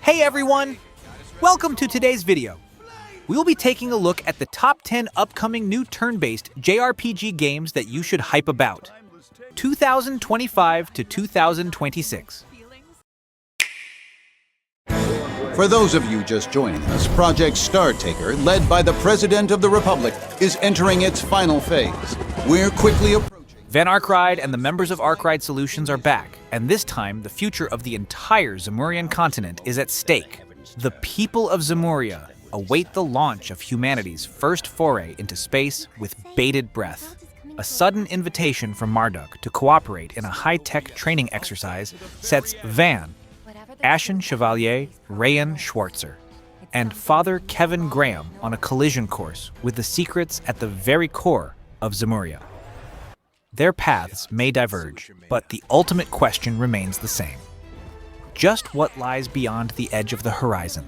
Hey everyone! Welcome to today's video. We will be taking a look at the top 10 upcoming new turn-based JRPG games that you should hype about. 2025 to 2026. For those of you just joining us, Project Startaker, led by the President of the Republic, is entering its final phase. We're quickly approaching... Van Arkride and the members of Arkride Solutions are back, and this time the future of the entire Zemurian continent is at stake. The people of Zemuria await the launch of humanity's first foray into space with bated breath. A sudden invitation from Marduk to cooperate in a high-tech training exercise sets Van, Ashen Chevalier Rayan Schwartzer, and Father Kevin Graham on a collision course with the secrets at the very core of Zemuria. Their paths may diverge, but the ultimate question remains the same. Just what lies beyond the edge of the horizon?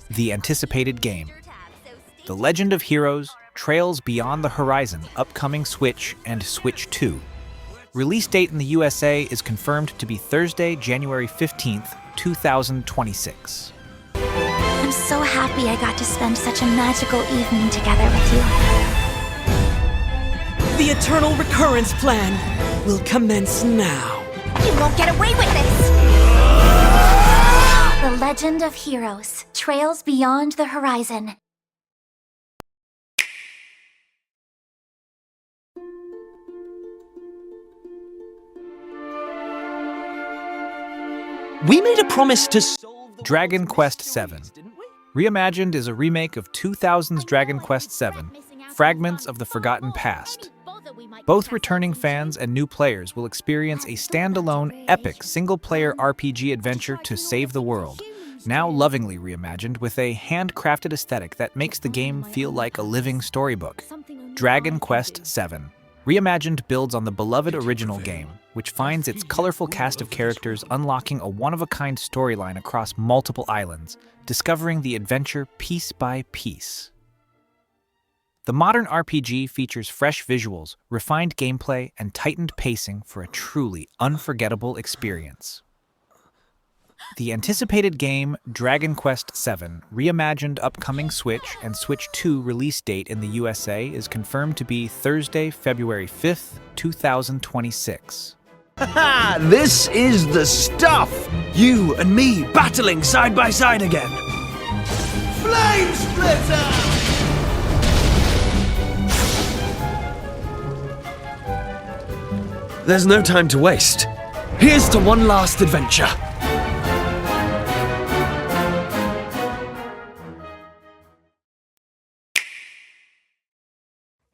The anticipated game. The Legend of Heroes, Trails Beyond the Horizon, upcoming Switch and Switch 2. Release date in the USA is confirmed to be Thursday, January 15th, 2026. I'm so happy I got to spend such a magical evening together with you. The Eternal Recurrence Plan will commence now. You won't get away with this! The Legend of Heroes, Trails Beyond the Horizon. We made a promise to solve the Dragon Quest VII. Reimagined is a remake of 2000's Dragon Quest VII, Fragments of the Forgotten Past. Both returning fans and new players will experience a standalone, epic, single-player RPG adventure to save the world, now lovingly reimagined with a handcrafted aesthetic that makes the game feel like a living storybook. Dragon Quest VII. Reimagined builds on the beloved original game, which finds its colorful cast of characters unlocking a one-of-a-kind storyline across multiple islands, discovering the adventure piece by piece. The modern RPG features fresh visuals, refined gameplay, and tightened pacing for a truly unforgettable experience. The anticipated game, Dragon Quest VII, reimagined upcoming Switch and Switch 2 release date in the USA is confirmed to be Thursday, February 5th, 2026. Haha, this is the stuff! You and me battling side by side again. Flame Splitter! There's no time to waste. Here's to one last adventure.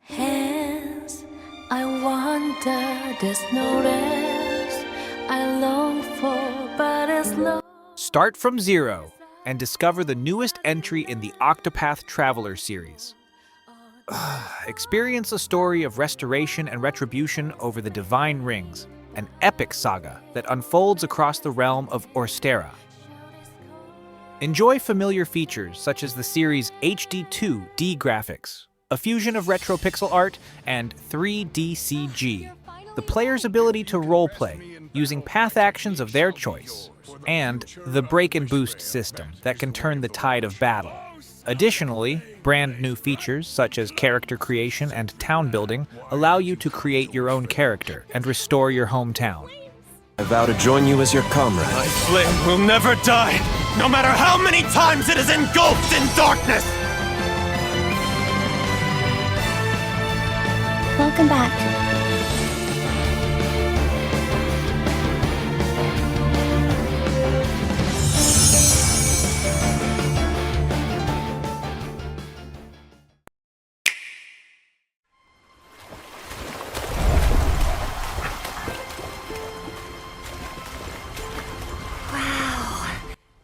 Hands, I wander, there's no rest. I long for, but it's low. Start from zero and discover the newest entry in the OCTOPATH Traveler series. Experience a story of restoration and retribution over the Divine Rings, an epic saga that unfolds across the realm of Orstera. Enjoy familiar features such as the series' HD2D graphics, a fusion of retro pixel art, and 3D CG, the player's ability to roleplay using path actions of their choice, and the break and boost system that can turn the tide of battle. Additionally, brand new features such as character creation and town building allow you to create your own character and restore your hometown. I vow to join you as your comrade. My flame will never die, no matter how many times it is engulfed in darkness! Welcome back.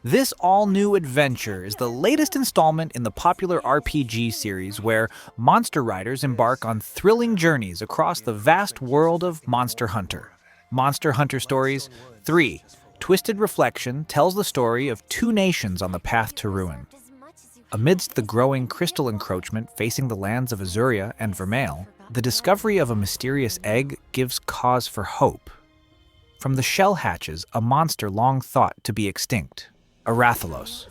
This all-new adventure is the latest installment in the popular RPG series where monster riders embark on thrilling journeys across the vast world of Monster Hunter. Monster Hunter Stories 3. Twisted Reflection tells the story of two nations on the path to ruin. Amidst the growing crystal encroachment facing the lands of Azuria and Vermeil, the discovery of a mysterious egg gives cause for hope. From the shell hatches a monster long thought to be extinct. a Rathalos.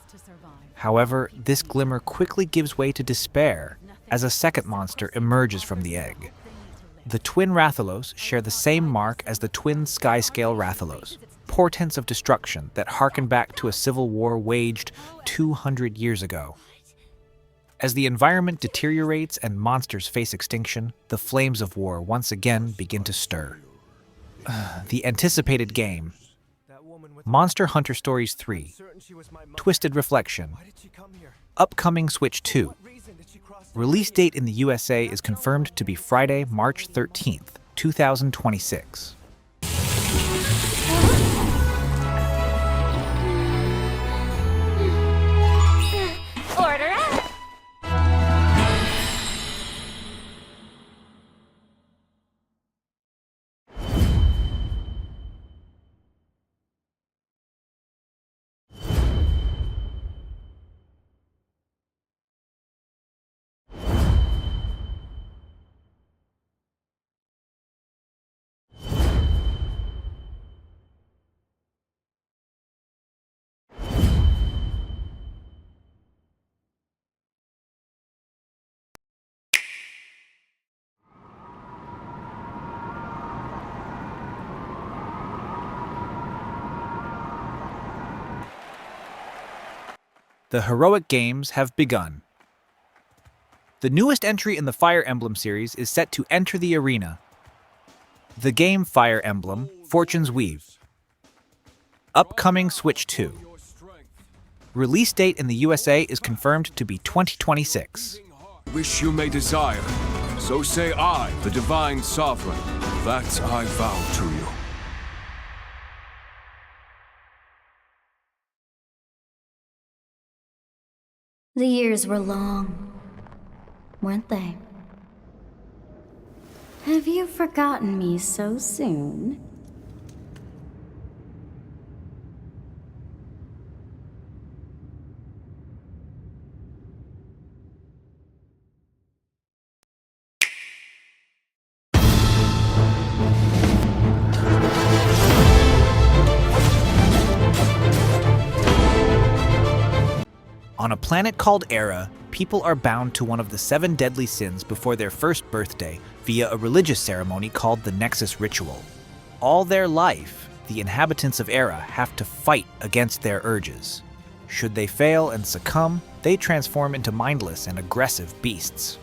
However, this glimmer quickly gives way to despair as a second monster emerges from the egg. The twin Rathalos share the same mark as the twin Skyscale Rathalos, portents of destruction that harken back to a civil war waged 200 years ago. As the environment deteriorates and monsters face extinction, the flames of war once again begin to stir. The anticipated game, Monster Hunter Stories 3, Twisted Reflection, upcoming Switch 2. Release date in the USA is confirmed to be Friday, March 13th, 2026. Order up! The heroic games have begun. The newest entry in the Fire Emblem series is set to enter the arena. The game Fire Emblem, Fortune's Weave. Upcoming Switch 2. Release date in the USA is confirmed to be 2026. Wish you may desire, so say I, the Divine Sovereign, that I vow to you. The years were long, weren't they? Have you forgotten me so soon? On a planet called Era, people are bound to one of the 7 deadly sins before their first birthday via a religious ceremony called the Nexus Ritual. All their life, the inhabitants of Era have to fight against their urges. Should they fail and succumb, they transform into mindless and aggressive beasts.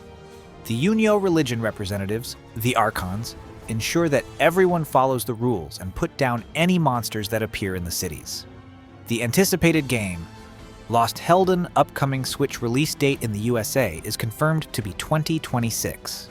The Unio religion representatives, the Archons, ensure that everyone follows the rules and put down any monsters that appear in the cities. The anticipated game, Lost Hellden upcoming Switch release date in the USA is confirmed to be 2026.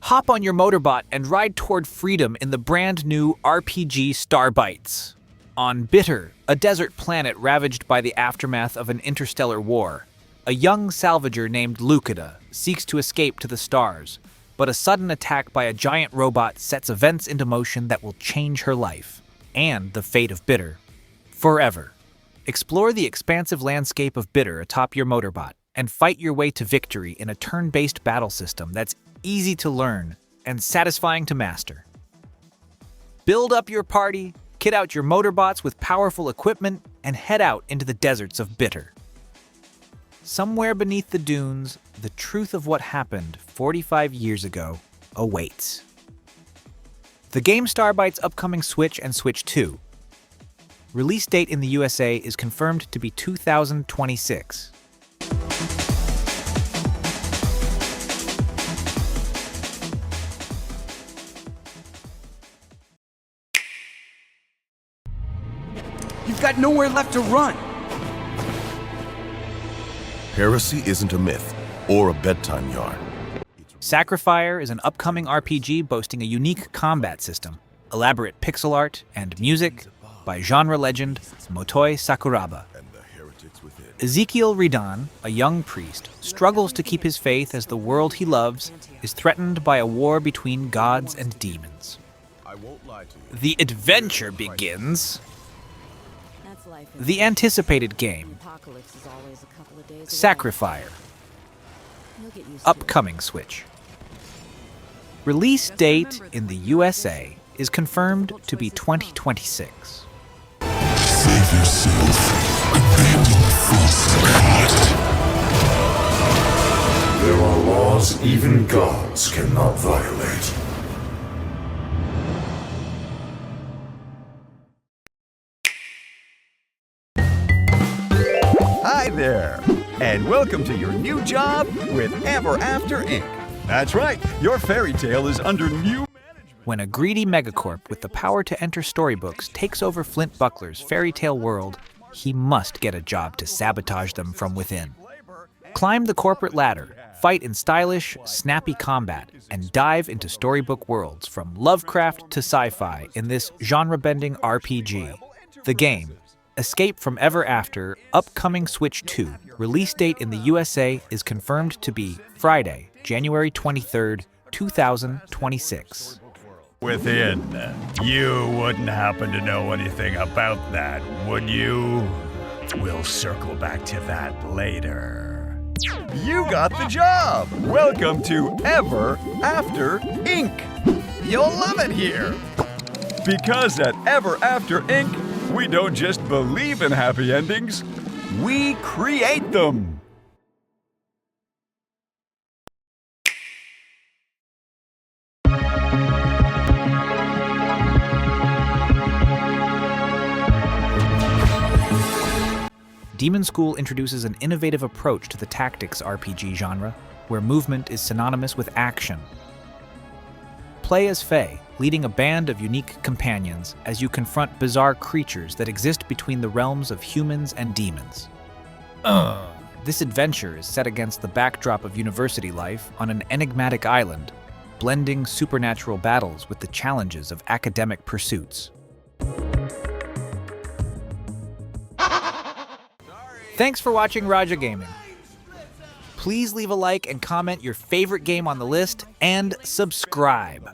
Hop on your motorbot and ride toward freedom in the brand new RPG STARBITES. On Bitter, a desert planet ravaged by the aftermath of an interstellar war, a young salvager named Lucida seeks to escape to the stars, but a sudden attack by a giant robot sets events into motion that will change her life, and the fate of Bitter, forever. Explore the expansive landscape of Bitter atop your motorbot, and fight your way to victory in a turn-based battle system that's easy to learn and satisfying to master. Build up your party, kit out your motorbots with powerful equipment, and head out into the deserts of Bitter. Somewhere beneath the dunes, the truth of what happened 45 years ago awaits. The game STARBITES upcoming Switch and Switch 2. Release date in the USA is confirmed to be 2026. You've got nowhere left to run. Heresy isn't a myth or a bedtime yarn. SacriFire is an upcoming RPG boasting a unique combat system, elaborate pixel art, and music by genre legend Motoi Sakuraba. And the heretics within. Ezekiel Redan, a young priest, struggles to keep his faith as the world he loves is threatened by a war between gods and demons. The adventure begins. The anticipated game, SacriFire. Upcoming Switch. Release date in the USA is confirmed to be 2026. Save yourself. Abandon false god. There are laws even gods cannot violate. Hi there, and welcome to your new job with Ever After Inc. That's right, your fairy tale is under new management. When a greedy megacorp with the power to enter storybooks takes over Flint Buckler's fairy tale world, he must get a job to sabotage them from within. Climb the corporate ladder, fight in stylish, snappy combat, and dive into storybook worlds from Lovecraft to sci-fi in this genre-bending RPG. The game, Escape from Ever After, upcoming Switch 2, release date in the USA is confirmed to be Friday, January 23rd, 2026. Within, you wouldn't happen to know anything about that, would you? We'll circle back to that later. You got the job! Welcome to Ever After Inc. You'll love it here! Because at Ever After Inc., we don't just believe in happy endings, we create them! Demonschool introduces an innovative approach to the tactics RPG genre, where movement is synonymous with action. Play as Fae, leading a band of unique companions as you confront bizarre creatures that exist between the realms of humans and demons. This adventure is set against the backdrop of university life on an enigmatic island, blending supernatural battles with the challenges of academic pursuits. Thanks for watching Raja Gaming. Please leave a like and comment your favorite game on the list, and subscribe.